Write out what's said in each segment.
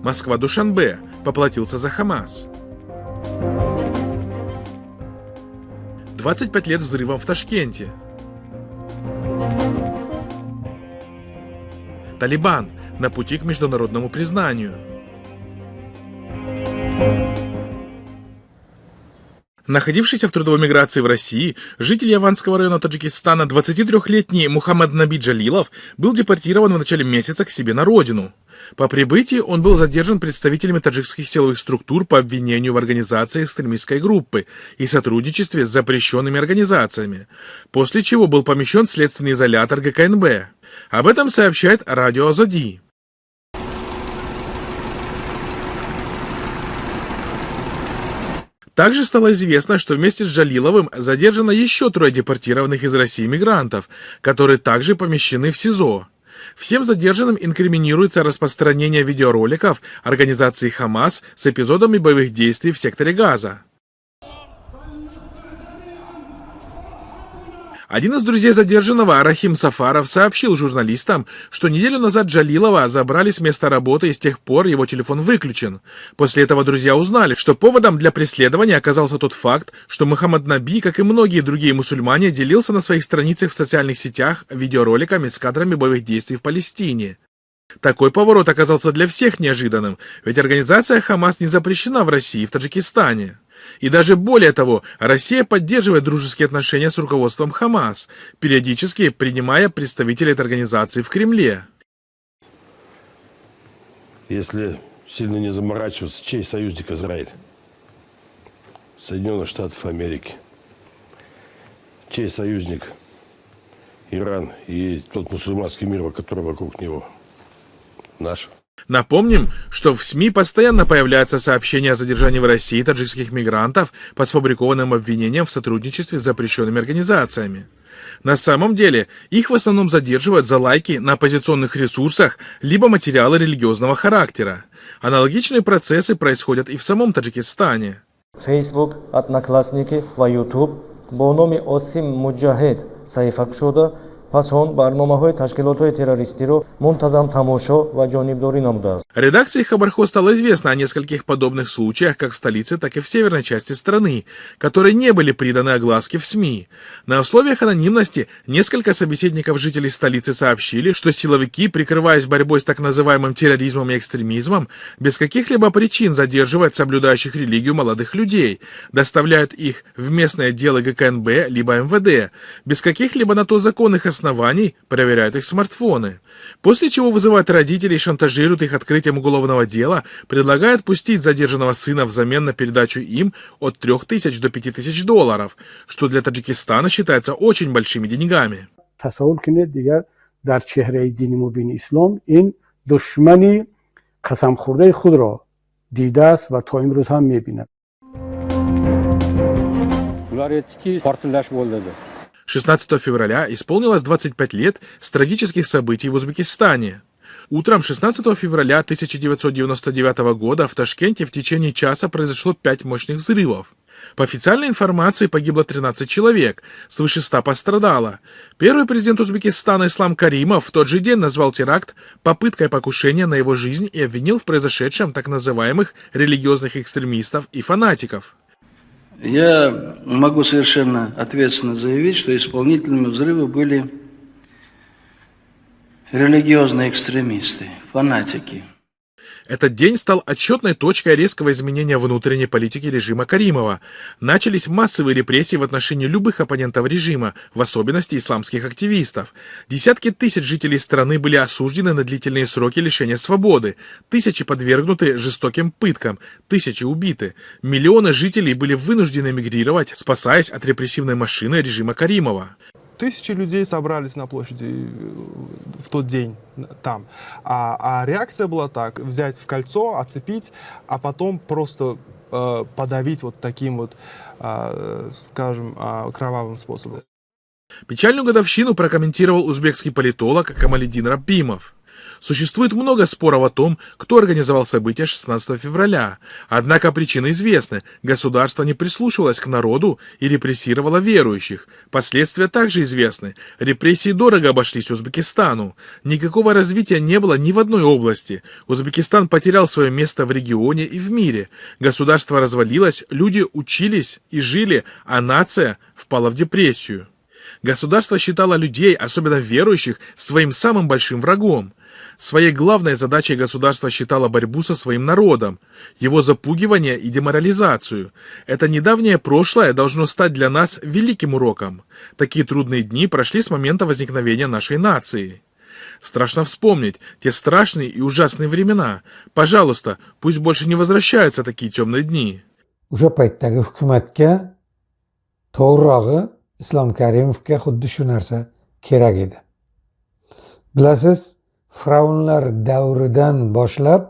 Москва-Душанбе, поплатился за Хамас. 25 лет взрывам в Ташкенте. Талибан на пути к международному признанию. Находившийся в трудовой миграции в России, житель Яванского района Таджикистана 23-летний Мухаммад Наби Джалилов был депортирован в начале месяца к себе на родину. По прибытии он был задержан представителями таджикских силовых структур по обвинению в организации экстремистской группы и сотрудничестве с запрещенными организациями, после чего был помещен в следственный изолятор ГКНБ. Об этом сообщает радио Азади. Также стало известно, что вместе с Джалиловым задержано еще 3 депортированных из России мигрантов, которые также помещены в СИЗО. Всем задержанным инкриминируется распространение видеороликов организации Хамас с эпизодами боевых действий в секторе Газа. Один из друзей задержанного, Рахим Сафаров, сообщил журналистам, что неделю назад Джалилова забрали с места работы и с тех пор его телефон выключен. После этого друзья узнали, что поводом для преследования оказался тот факт, что Мухаммад Наби, как и многие другие мусульмане, делился на своих страницах в социальных сетях видеороликами с кадрами боевых действий в Палестине. Такой поворот оказался для всех неожиданным, ведь организация Хамас не запрещена в России и в Таджикистане. И даже более того, Россия поддерживает дружеские отношения с руководством Хамас, периодически принимая представителей этой организации в Кремле. Если сильно не заморачиваться, чей союзник Израиль? Соединенных Штатов Америки. Чей союзник Иран и тот мусульманский мир, который вокруг него? Наш. Напомним, что в СМИ постоянно появляются сообщения о задержании в России таджикских мигрантов по сфабрикованным обвинениям в сотрудничестве с запрещенными организациями. На самом деле, их в основном задерживают за лайки на оппозиционных ресурсах либо материалы религиозного характера. Аналогичные процессы происходят и в самом Таджикистане. Facebook, Одноклассники ва YouTube бо номи Осим Муджахед саҳифа шуда, пас он барномаҳои ташкилотҳои террористиро мунтазам тамошо ва ҷонибдорӣ намудааст. Редакции Хабархо стало известно о нескольких подобных случаях как в столице, так и в северной части страны, которые не были приданы огласке в СМИ. На условиях анонимности несколько собеседников жителей столицы сообщили, что силовики, прикрываясь борьбой с так называемым терроризмом и экстремизмом, без каких-либо причин задерживают соблюдающих религию молодых людей, доставляют их в местные отделы ГКНБ либо МВД, без каких-либо на то законных оснований проверяют их смартфоны. После чего вызывают родителей, шантажируют их открытием уголовного дела, предлагают пустить задержанного сына взамен на передачу им от 3000 до 5000 долларов, что для Таджикистана считается очень большими деньгами. Уlar 16 февраля исполнилось 25 лет с трагических событий в Узбекистане. Утром 16 февраля 1999 года в Ташкенте в течение часа произошло 5 мощных взрывов. По официальной информации погибло 13 человек, свыше 100 пострадало. Первый президент Узбекистана Ислам Каримов в тот же день назвал теракт попыткой покушения на его жизнь и обвинил в произошедшем так называемых религиозных экстремистов и фанатиков. Я могу совершенно ответственно заявить, что исполнителями взрыва были религиозные экстремисты, фанатики. Этот день стал отчетной точкой резкого изменения внутренней политики режима Каримова. Начались массовые репрессии в отношении любых оппонентов режима, в особенности исламских активистов. Десятки тысяч жителей страны были осуждены на длительные сроки лишения свободы, тысячи подвергнуты жестоким пыткам, тысячи убиты. Миллионы жителей были вынуждены эмигрировать, спасаясь от репрессивной машины режима Каримова. Тысячи людей собрались на площади в тот день там. А реакция была так: взять в кольцо, оцепить, а потом просто подавить вот таким вот, скажем, кровавым способом. Печальную годовщину прокомментировал узбекский политолог Камалидин Раббимов. Существует много споров о том, кто организовал события 16 февраля. Однако причины известны. Государство не прислушивалось к народу и репрессировало верующих. Последствия также известны. Репрессии дорого обошлись Узбекистану. Никакого развития не было ни в одной области. Узбекистан потерял свое место в регионе и в мире. Государство развалилось, люди учились и жили, а нация впала в депрессию. Государство считало людей, особенно верующих, своим самым большим врагом. Своей главной задачей государство считало борьбу со своим народом, его запугивание и деморализацию. Это недавнее прошлое должно стать для нас великим уроком. Такие трудные дни прошли с момента возникновения нашей нации. Страшно вспомнить те страшные и ужасные времена. Пожалуйста, пусть больше не возвращаются такие темные дни. O'sha paytdagi hukumatga to'g'rirog'i Islom Karimovga xuddi shu narsa kerak edi. Bilasiz, firavnlar davridan boshlab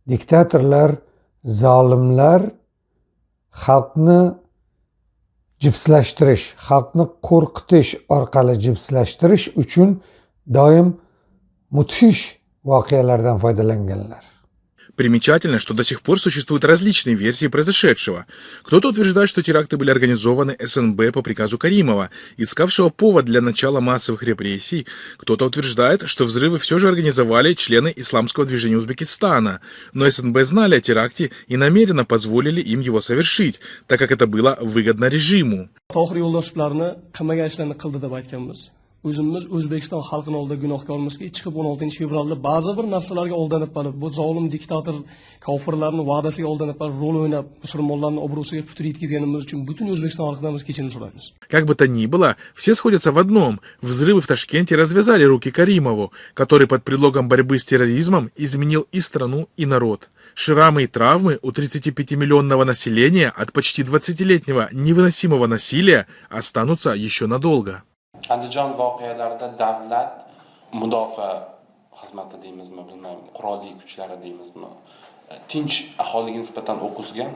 diktatorlar, zolimlar xalqni jipslashtirish, xalqni qo'rqitish orqali jipslashtirish uchun doim mudhish voqealardan foydalanganlar. Примечательно, что до сих пор существуют различные версии произошедшего. Кто-то утверждает, что теракты были организованы СНБ по приказу Каримова, искавшего повод для начала массовых репрессий. Кто-то утверждает, что взрывы все же организовали члены исламского движения Узбекистана, но СНБ знали о теракте и намеренно позволили им его совершить, так как это было выгодно режиму. O'zimiz O'zbekiston xalqining oldida gunohkormizki, chiqib 16-fevralda ba'zi bir narsalarga aldanib qolib, bu zolim diktator kofirlarning va'dasiga aldanib qolib, rol o'ynab, musulmonlarning obro'siga putur yetkazganimiz uchun butun O'zbekiston xalqidan biz kechirim so'raymiz. Как бы то ни было, все сходятся в одном. Взрывы в Ташкенте развязали руки Каримову, который под предлогом борьбы с терроризмом изменил и страну, и народ. Шрамы и травмы у 35-миллионного населения от почти 20-летнего невыносимого насилия останутся еще надолго. Andijon voqealarida davlat mudofaa xizmati deymizmi, bilmayman, qurolli kuchlari deymizmi, tinch aholiga nisbatan o'q uzgan.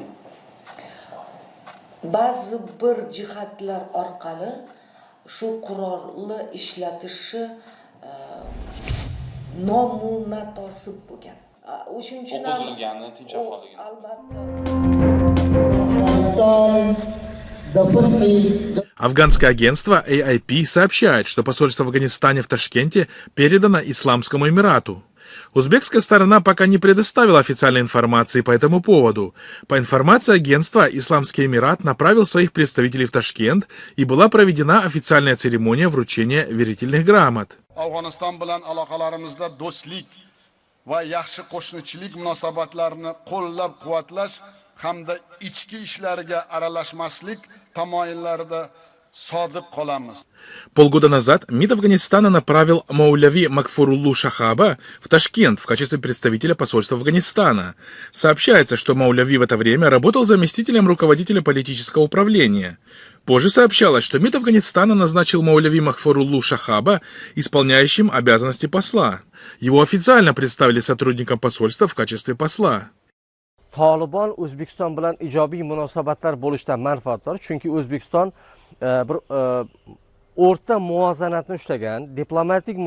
Ba'zi bir jihatlar orqali shu qurolni ishlatishi nomunasib bo'lgan. O'shuning uchun o'q uzilgani tinch aholiga albatta. Афганское агентство AIP сообщает, что посольство в Афганистане в Ташкенте передано Исламскому Эмирату. Узбекская сторона пока не предоставила официальной информации по этому поводу. По информации агентства, Исламский Эмират направил своих представителей в Ташкент, и была проведена официальная церемония вручения верительных грамот. Afg'oniston bilan aloqalarimizda do'stlik va yaxshi qo'shnichilik munosabatlarini qo'llab-quvvatlash hamda ichki ishlariga aralashmaslik tamoyillarida sodiq qolamiz. Полгода назад МИД Афганистана направил Маулави Макфуруллу Шахаба в Ташкент в качестве представителя посольства Афганистана. Сообщается, что Маулави в это время работал заместителем руководителя политического управления. Позже сообщалось, что МИД Афганистана назначил Маулави Макфуруллу Шахаба исполняющим обязанности посла. Его официально представили сотрудникам посольства в качестве посла. Taliban O'zbekiston bilan ijobiy munosabatlar bo'lishdan manfaatdor, chunki O'zbekiston bir o'rta muvozanatni ushlagan, diplomatik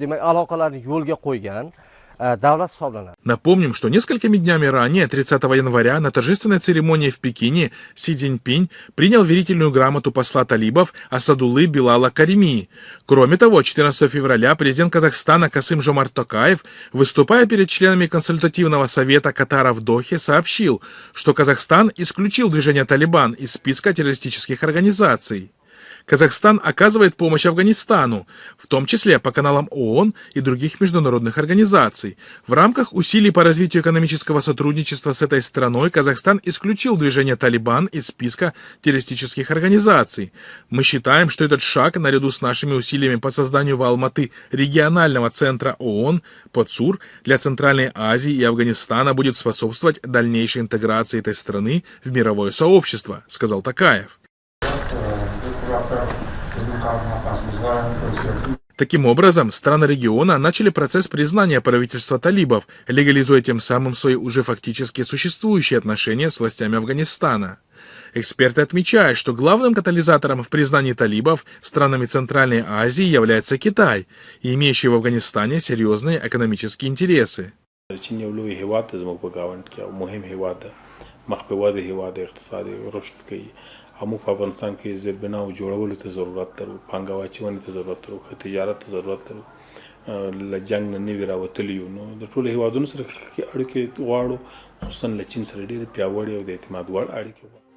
demak aloqalarni yo'lga qo'ygan davlat hisoblanadi. Напомним, что несколькими днями ранее, 30 января, на торжественной церемонии в Пекине Си Цзиньпинь принял верительную грамоту посла талибов Асадуллы Билала Карими. Кроме того, 14 февраля президент Казахстана Касым-Жомарт Токаев, выступая перед членами консультативного совета Катара в Дохе, сообщил, что Казахстан исключил движение «Талибан» из списка террористических организаций. Казахстан оказывает помощь Афганистану, в том числе по каналам ООН и других международных организаций. В рамках усилий по развитию экономического сотрудничества с этой страной Казахстан исключил движение «Талибан» из списка террористических организаций. Мы считаем, что этот шаг, наряду с нашими усилиями по созданию в Алматы регионального центра ООН под ЦУР для Центральной Азии и Афганистана, будет способствовать дальнейшей интеграции этой страны в мировое сообщество, сказал Токаев. Таким образом, страны региона начали процесс признания правительства талибов, легализуя тем самым свои уже фактически существующие отношения с властями Афганистана. Эксперты отмечают, что главным катализатором в признании талибов странами Центральной Азии является Китай, имеющий в Афганистане серьезные экономические интересы. چین یو لوی هیواد د زموږ په گاونډ کې او مهم هیواد ده مخ په واده هیواد اقتصادي رشد کوي او موږ په افغانستان کې زیربناو جوړولو ته ضرورت لرو پانګه واچونې ته ضرورت لرو تجارت ته ضرورت لرو له جنگ نه نوي راوتلي یو نو د ټولو هیوادونو سره اړیکې غواړو خصوصا له چین سره ډېرې پیاوړې او د اعتماد وړ اړیکې